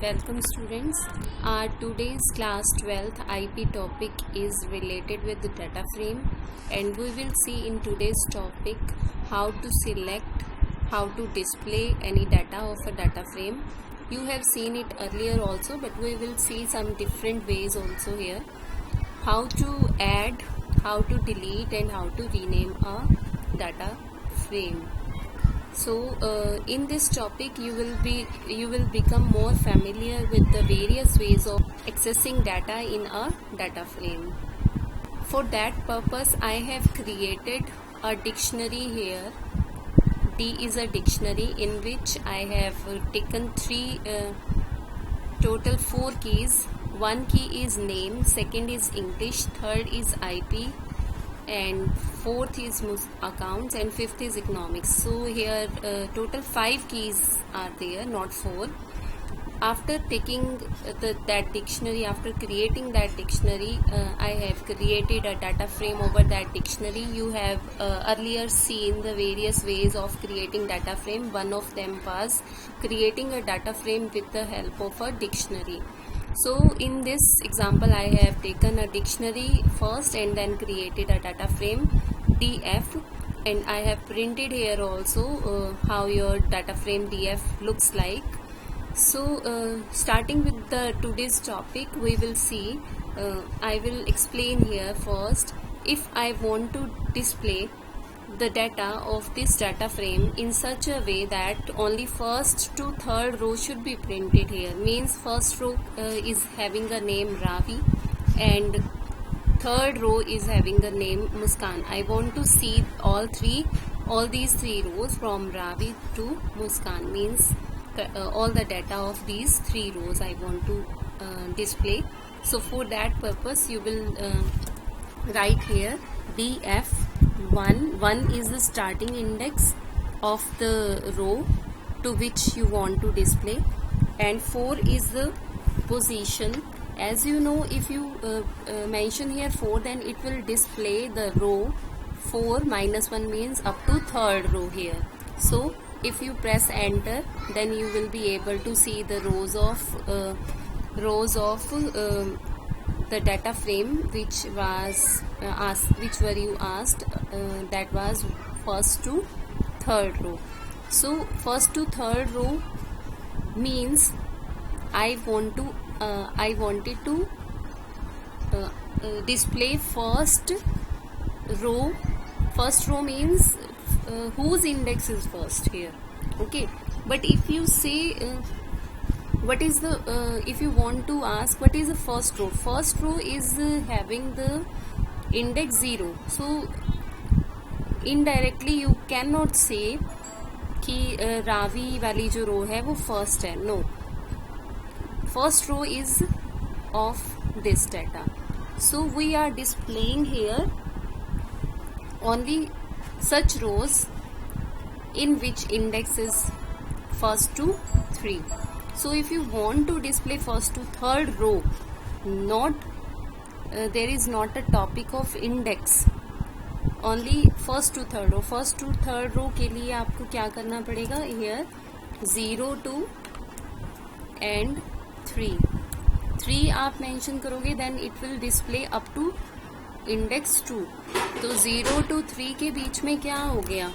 Welcome students. Our today's class 12th IP topic is related with the data frame, and we will see in today's topic how to select, how to display any data of a data frame. You have seen it earlier also, but we will see some different ways also here. How to add, how to delete, and how to rename a data frame. So in this topic you will become more familiar with the various ways of accessing data in a data frame. For that purpose I have created a dictionary here. D is a dictionary in which I have taken total 4 keys. One key is name, second is English, third is IP, and fourth is accounts, and fifth is economics. So here total 5 keys are there, not 4. After taking that dictionary, after creating that dictionary, I have created a data frame over that dictionary. You have earlier seen the various ways of creating data frame. One of them was creating a data frame with the help of a dictionary. So in this example I have taken a dictionary first and then created a data frame DF, and I have printed here also how your data frame DF looks like. So starting with the today's topic, we will see, I will explain here first. If I want to display the data of this data frame in such a way that only first to third row should be printed here, means first row is having a name Ravi and third row is having the name Muskan. I want to see all these three rows from Ravi to Muskan, means all the data of these 3 rows I want to display. So for that purpose you will write here df1 is the starting index of the row to which you want to display, and 4 is the position. As you know, if you mention here 4, then it will display the row 4 minus 1 means up to third row here. So if you press enter, then you will be able to see the rows of the data frame which was which were you asked, that was first to third row. So first to third row means I wanted to display first row. First row means whose index is first here, okay. But if you say what is the if you want to ask what is the first row is having the index 0, so indirectly you cannot say कि रावी वाली जो रो है वो first है. No, first row is of this data. So we are displaying here only such rows in which index is first to 3. So if you want to display first to third row, not there is not a topic of index, only first to third row. First to third row के लिए आपको क्या करना पड़ेगा, here 0 2 and 3 आप mention करोगे, then it will display up to index 2. तो 0 to 3 के बीच में क्या हो गया,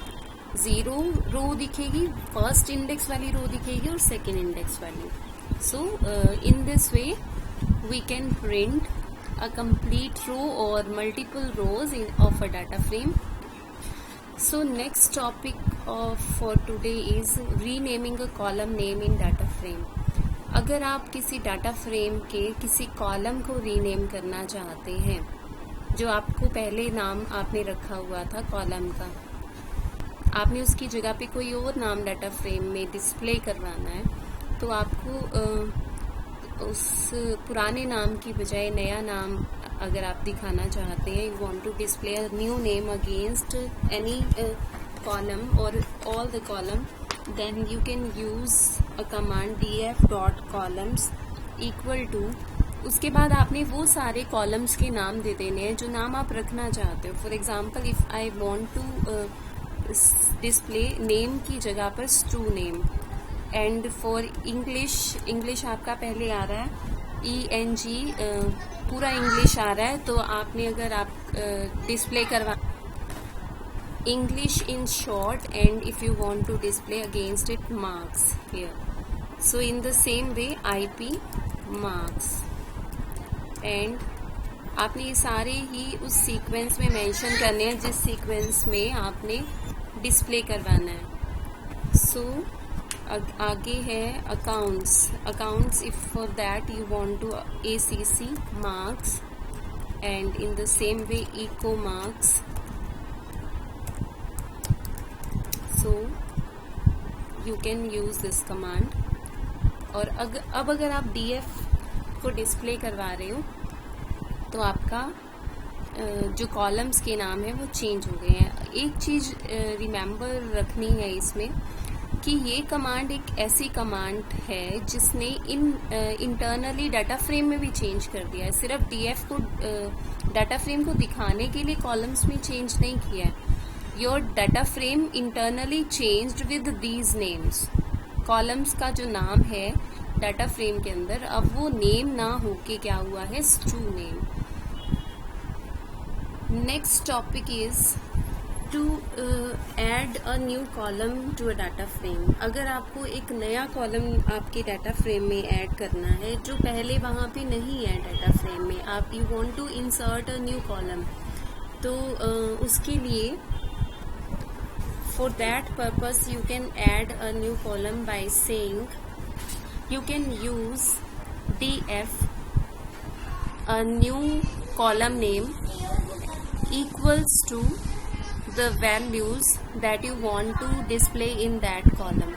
0 रो दिखेगी, फर्स्ट इंडेक्स वाली रो दिखेगी और सेकेंड इंडेक्स वाली. So in this way we can print a complete row और multiple rows of a data frame. So next topic for today is renaming a column name in data frame. अगर आप किसी data frame के किसी column को rename करना चाहते हैं, जो आपको पहले नाम आपने रखा हुआ था कॉलम का, आपने उसकी जगह पे कोई और नाम डाटा फ्रेम में डिस्प्ले करवाना है, तो आपको उस पुराने नाम की बजाय नया नाम अगर आप दिखाना चाहते हैं, you want to display a new name against any column और all the column, then you can use a command df.columns equal to, उसके बाद आपने वो सारे कॉलम्स के नाम दे देने हैं जो नाम आप रखना चाहते हो. For example if I want to display name की जगह पर stu name, and for English आपका पहले आ रहा है ENG, पूरा इंग्लिश आ रहा है, तो आपने अगर आप डिस्प्ले करवा English in short, and if you want to display against it marks here. So in the same way IP marks, and आपने ये सारे ही उस सीक्वेंस में मेंशन करने हैं जिस सीक्वेंस में आपने डिस्प्ले करवाना है. सो आगे है accounts if for that you want to ACC marks, and in the same way eco marks. So you can use this command. और अब अगर आप DF को डिस्प्ले करवा रहे हो तो आपका जो कॉलम्स के नाम है वो चेंज हो गए हैं. एक चीज़ रिमेंबर रखनी है इसमें कि ये कमांड एक ऐसी कमांड है जिसने इंटरनली डाटा फ्रेम में भी चेंज कर दिया है. सिर्फ DF को डाटा फ्रेम को दिखाने के लिए कॉलम्स में चेंज नहीं किया है. Your data frame internally changed with these names. Columns का जो नाम है डाटा फ्रेम के अंदर, अब वो नेम ना होके क्या हुआ है, stu name. Next topic is to add a new column to a data frame. अगर आपको एक नया कॉलम आपके डाटा फ्रेम में ऐड करना है जो पहले वहाँ पे नहीं है डाटा फ्रेम में, आप you want to insert a new column, तो उसके लिए for that purpose you can add a new column by saying you can use DF a new column name equals to the values that you want to display in that column.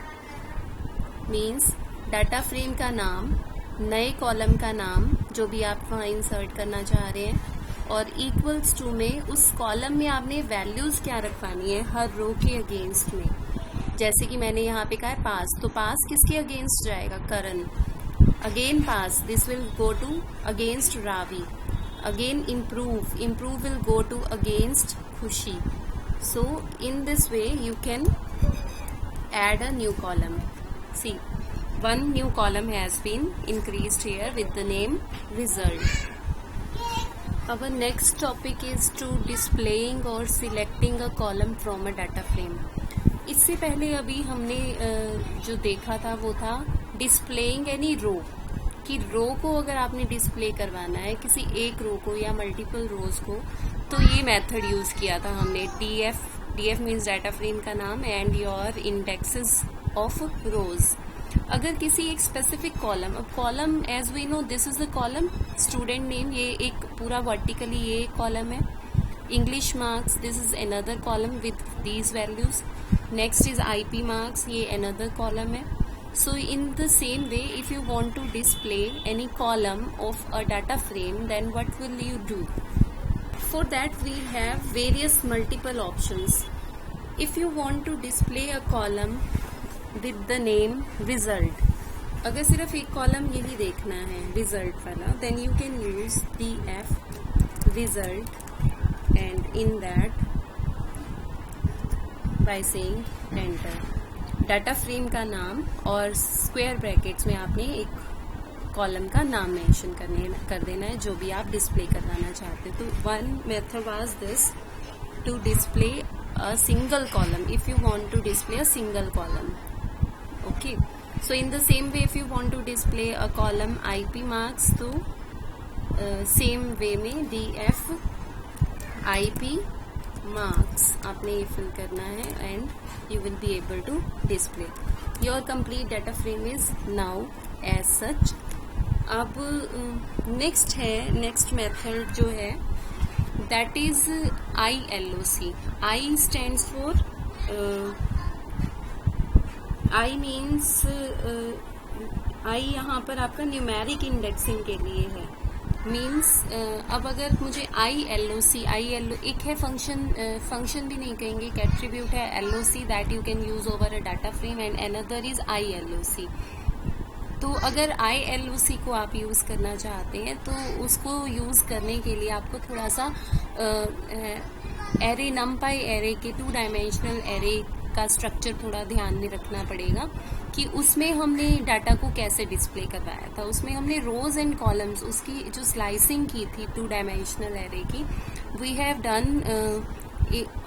Means data frame का नाम, नए column का नाम जो भी आप वहाँ insert करना चाह रहे हैं, और इक्वल्स टू में उस कॉलम में आपने वैल्यूज क्या रखवानी है हर रो के अगेंस्ट में. जैसे कि मैंने यहाँ पे कहा है पास, तो पास किसके अगेंस्ट जाएगा, Karan. Again pass, this will go to against Ravi. Again improve will go to against Khushi. So in this way you can add a new column. See, one new column has been increased here with the name result. Our next topic is to displaying or selecting a column from a data frame. इससे पहले अभी हमने जो देखा था वो था displaying any row, कि रो को अगर आपने डिस्प्ले करवाना है किसी एक रो को या मल्टीपल रोज को, तो ये मेथड यूज किया था हमने. DF मीन्स डाटा फ्रेम का नाम and your indexes of rows. अगर किसी एक स्पेसिफिक कॉलम, अब column as we know this is the column student name, ये एक पूरा वर्टिकली ये एक कॉलम है. English marks, this is another column with these values. Next is IP marks, ये अनदर कॉलम है. So in the same way, if you want to display any column of a data frame, then what will you do? For that we have various multiple options. If you want to display a column with the name result, अगर सिर्फ एक column यही देखना है result वाला, then you can use DF result, and in that by saying enter, data frame का नाम और स्क्वायर ब्रैकेट्स में आपने एक कॉलम का नाम मेंशन कर देना है जो भी आप डिस्प्ले करवाना चाहते हैं. तो one method was this to display a single column if you want to display a single column. Okay, so in the same way if you want to display a column IP marks, तो same way में DF IP marks आपने ये fill करना है and you will be able to display. Your complete data frame is now as such. अब next method जो है that is ILOC. I stands for I means I यहाँ पर आपका न्यूमेरिक इंडेक्सिंग के लिए है. मीन्स अब अगर मुझे ILOC एक है फंक्शन भी नहीं कहेंगे, एक एट्रीब्यूट है LOC that you can use over a data frame, and another is ILOC. तो अगर ILOC को आप यूज करना चाहते हैं तो उसको यूज करने के लिए आपको थोड़ा सा एरे NumPy एरे के 2 डायमेंशनल एरे का स्ट्रक्चर थोड़ा ध्यान में रखना पड़ेगा कि उसमें हमने डाटा को कैसे डिस्प्ले करवाया था। उसमें हमने रोज एंड कॉलम्स, उसकी जो स्लाइसिंग की थी 2 डायमेंशनल एरे की, we have done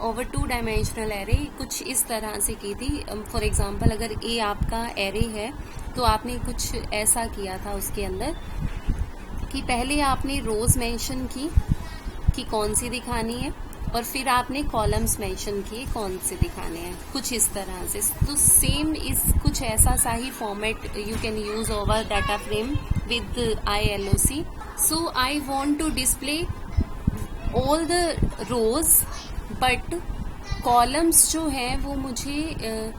over 2 dimensional array कुछ इस तरह से की थी। फॉर एग्जांपल अगर ए आपका एरे है तो आपने कुछ ऐसा किया था उसके अंदर कि पहले आपने रोज मेंशन की कि कौन सी दिखानी है, और फिर आपने कॉलम्स मेंशन किए कौन से दिखाने हैं, कुछ इस तरह से। तो सेम इस कुछ ऐसा सा ही format you can use over data frame with ILOC। So I want to display all the rows, but columns जो हैं वो मुझे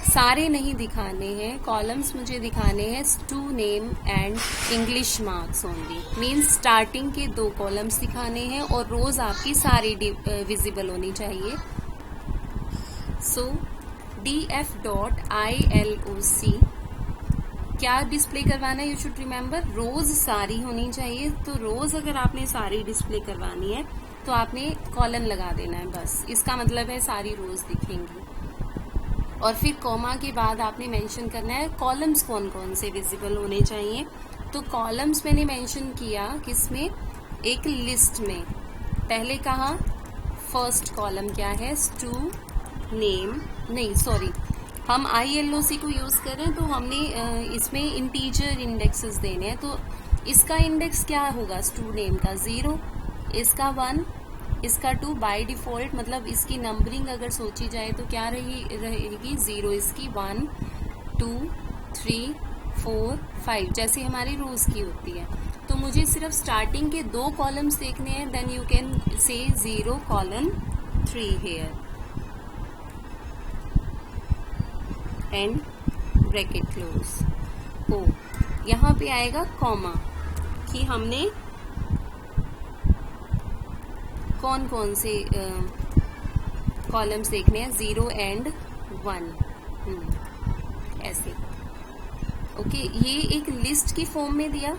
सारे नहीं दिखाने हैं। कॉलम्स मुझे दिखाने हैं two name and English marks only, means starting के 2 कॉलम्स दिखाने हैं और रोज आपकी सारी विजिबल होनी चाहिए। सो DF.ILOC क्या डिस्प्ले करवाना है, यू शुड रिमेम्बर, रोज सारी होनी चाहिए। तो रोज अगर आपने सारी डिस्प्ले करवानी है तो आपने कॉलन लगा देना है, बस इसका मतलब है सारी रोज दिखेंगी। और फिर कॉमा के बाद आपने मेंशन करना है कॉलम्स कौन कौन से विजिबल होने चाहिए। तो कॉलम्स मैंने मेंशन किया किसमें, एक लिस्ट में। पहले कहा फर्स्ट कॉलम क्या है, स्टू नेम, नहीं सॉरी, हम ILOC को यूज करें तो हमने इसमें इंटीजर इंडेक्सेस देने हैं। तो इसका इंडेक्स क्या होगा, स्टू नेम का 0, इसका 1, इसका 2, बाय डिफॉल्ट मतलब इसकी नंबरिंग अगर सोची जाए तो क्या रहेगी 0, इसकी 1 2 3 4 5 जैसे हमारी रोज की होती है। तो मुझे सिर्फ स्टार्टिंग के 2 कॉलम्स देखने हैं, then you can say 0 colon 3 here and bracket close. ओ यहाँ पे आएगा कॉमा कि हमने कौन कौन से कॉलम्स देखने हैं, 0 and 1, ऐसे। ओके, ये एक लिस्ट की फॉर्म में दिया।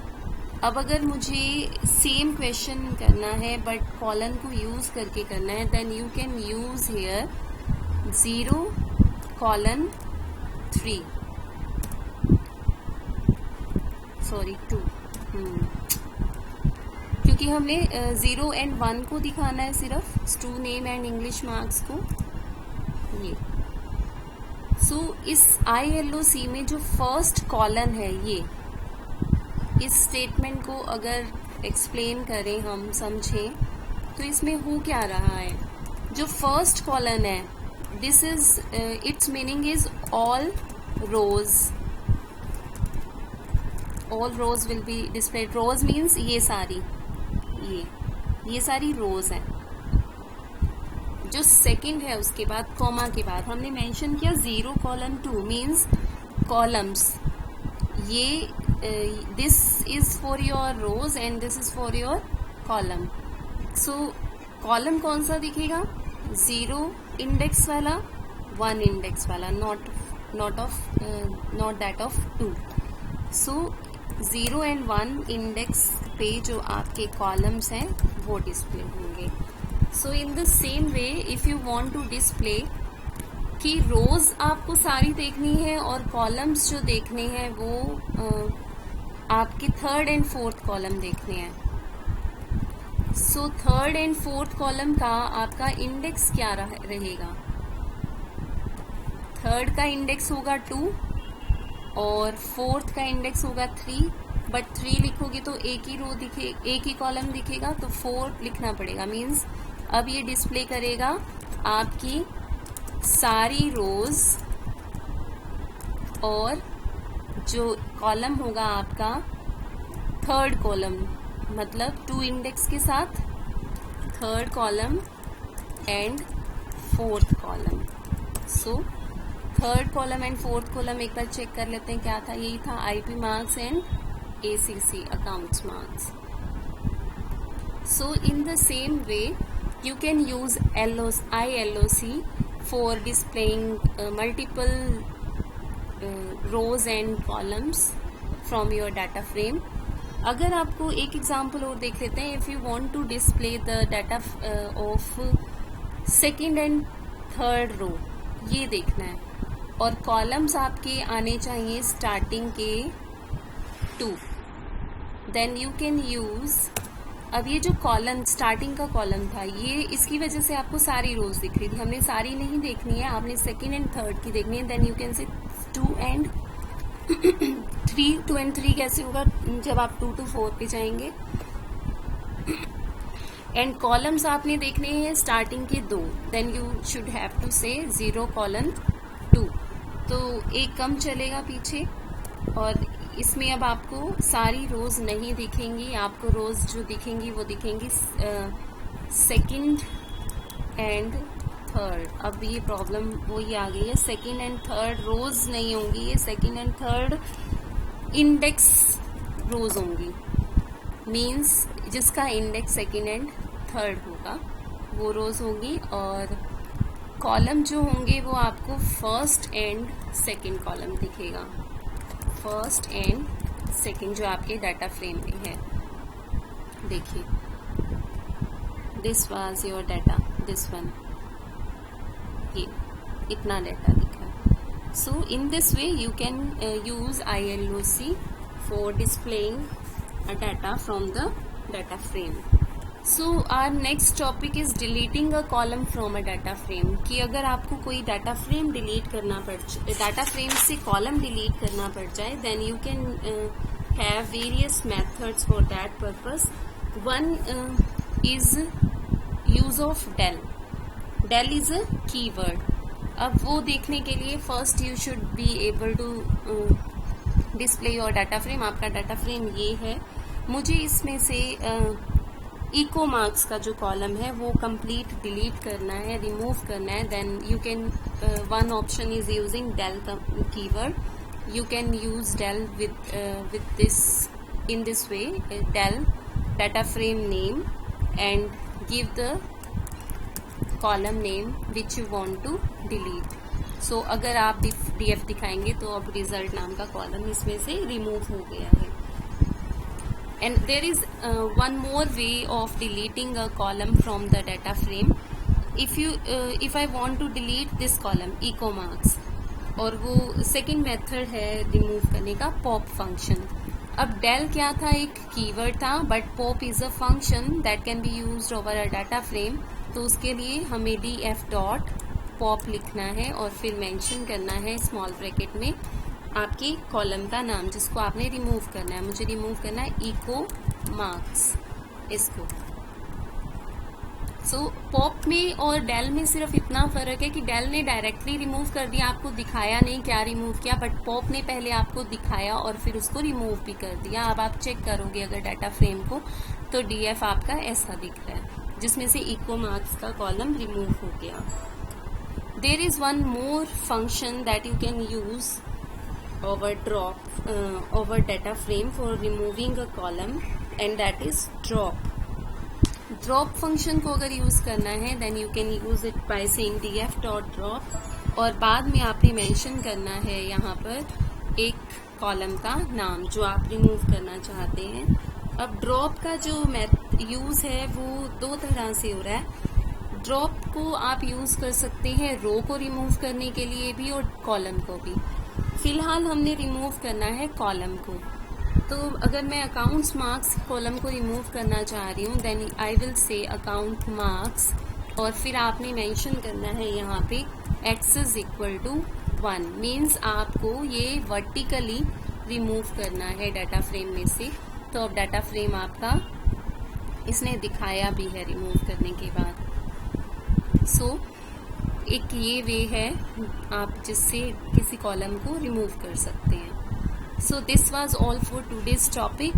अब अगर मुझे सेम क्वेश्चन करना है बट कॉलन को यूज करके करना है, then you can use here 0 colon 3, sorry 2, क्योंकि हमने 0 and 1 को दिखाना है सिर्फ, stu name and English marks को। ये सो इस ILOC में जो फर्स्ट कॉलन है, ये इस स्टेटमेंट को अगर एक्सप्लेन करें, हम समझें तो इसमें हो क्या रहा है। जो फर्स्ट कॉलन है, this is its meaning is all rows will be displayed. Rows means ये सारी, ये सारी रोज हैं। जो सेकंड है उसके बाद कॉमा के बाद हमने मेंशन किया 0 colon 2 मीन्स कॉलम्स। ये this is for your rows and this is for your column. So column कौन सा दिखेगा, 0 इंडेक्स वाला, 1 इंडेक्स वाला, not that of 2। So 0 and 1 index पे जो आपके कॉलम्स हैं वो डिस्प्ले होंगे। So in the same way if you want to display कि रोज आपको सारी देखनी है और कॉलम्स जो देखने हैं वो आपके 3rd and 4th कॉलम देखने हैं। सो 3rd and 4th कॉलम का आपका इंडेक्स क्या रहेगा, 3rd का इंडेक्स होगा 2 और 4th का इंडेक्स होगा 3, बट 3 लिखोगे तो एक ही कॉलम दिखेगा, तो 4 लिखना पड़ेगा। मीन्स अब ये डिस्प्ले करेगा आपकी सारी रोज, और जो कॉलम होगा आपका 3rd कॉलम, मतलब 2 इंडेक्स के साथ 3rd column and 4th column. So 3rd column and 4th column एक बार चेक कर लेते हैं क्या था। यही था IP marks and ACC accounts marks. So in the same way you can use ILOC for displaying multiple rows and columns from your data frame. अगर आपको एक एग्जाम्पल और देख लेते हैं, if you want to display the data of 2nd and 3rd row, ये देखना है, और कॉलम्स आपके आने चाहिए स्टार्टिंग के 2। देन यू कैन यूज, अब ये जो कॉलम स्टार्टिंग का कॉलम था, ये इसकी वजह से आपको सारी रोज दिख रही थी। हमने सारी नहीं देखनी है, आपने सेकेंड एंड थर्ड की देखनी है। Then you can say 2 and 3, 2 and 3 कैसे होगा जब आप 2 to 4 पे जाएंगे। एंड कॉलम्स आपने देखने हैं स्टार्टिंग के 2। Then you should have to say 0 colon 2, तो एक कम चलेगा पीछे। और इसमें अब आपको सारी रोज नहीं दिखेंगी, आपको रोज जो दिखेंगी वो दिखेंगी सेकंड एंड थर्ड। अब ये प्रॉब्लम वही आ गई है, सेकंड एंड थर्ड रोज नहीं होंगी, ये सेकंड एंड थर्ड इंडेक्स रोज होंगी। मीन्स जिसका इंडेक्स सेकंड एंड थर्ड होगा वो रोज होंगी, और कॉलम जो होंगे वो आपको फर्स्ट एंड सेकंड कॉलम दिखेगा, फर्स्ट एंड सेकंड जो आपके डाटा फ्रेम में है। देखिए, this was your data, this one, ये इतना डाटा दिखा। So in this way you can use ILOC for displaying a data from the data frame. So our next topic is deleting a column from a data frame. कि अगर आपको कोई data frame delete करना पड़ जाए, data frame से column delete करना पड़ जाए, then you can have various methods for that purpose. One is use of del. Del is a keyword. अब वो देखने के लिए first you should be able to display your data frame. आपका डाटा फ्रेम ये है, मुझे इसमें से इको मार्क्स का जो कॉलम है वो कंप्लीट डिलीट करना है, रिमूव करना है। Then you can, one option is using del keyword. You can use del with this in this way, del data frame name and give the column name which you want to delete. सो अगर आप DF दिखाएंगे तो अब result नाम का column इसमें से remove हो गया है। And there is one more way of deleting a column from the data frame. If I want to delete this column eco marks, और वो सेकेंड मेथड है रिमूव करने का, पॉप फंक्शन। अब del क्या था, एक कीवर्ड था, but pop is a function that can be used over a data frame. तो उसके लिए हमें df डॉट पॉप लिखना है और फिर मेंशन करना है स्मॉल ब्रैकेट में आपकी कॉलम का नाम जिसको आपने रिमूव करना है। मुझे रिमूव करना है इको मार्क्स इसको। सो पॉप में और del में सिर्फ इतना फर्क है कि del ने डायरेक्टली रिमूव कर दिया, आपको दिखाया नहीं क्या रिमूव किया, बट पॉप ने पहले आपको दिखाया और फिर उसको रिमूव भी कर दिया। अब आप चेक करोगे अगर डाटा फ्रेम को तो DF आपका ऐसा दिख रहा है जिसमें से इको मार्क्स का कॉलम रिमूव हो गया। There is one more function that you can use over over data frame for removing a column, and that is drop. Drop function को अगर यूज करना है then you can use it by saying df dot drop, और बाद में आपने mention करना है यहाँ पर एक कॉलम का नाम जो आप रिमूव करना चाहते हैं। अब ड्रॉप का जो यूज है वो 2 तरह से हो रहा है। ड्रॉप को आप यूज कर सकते हैं रो को रिमूव करने के लिए भी और कॉलम को भी। फिलहाल हमने रिमूव करना है कॉलम को, तो अगर मैं अकाउंट्स मार्क्स कॉलम को रिमूव करना चाह रही हूँ then I will say account marks, और फिर आपने मेंशन करना है यहाँ पे x is equal to 1। Means आपको ये वर्टिकली रिमूव करना है डाटा फ्रेम में से। तो अब डाटा फ्रेम आपका इसने दिखाया भी है रिमूव करने के बाद। सो एक ये वे है आप जिससे किसी कॉलम को रिमूव कर सकते हैं। So this was all for today's topic.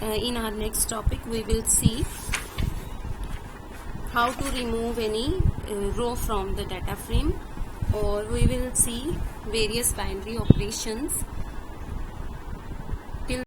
In our next topic we will see how to remove any row from the data frame, or we will see various binary operations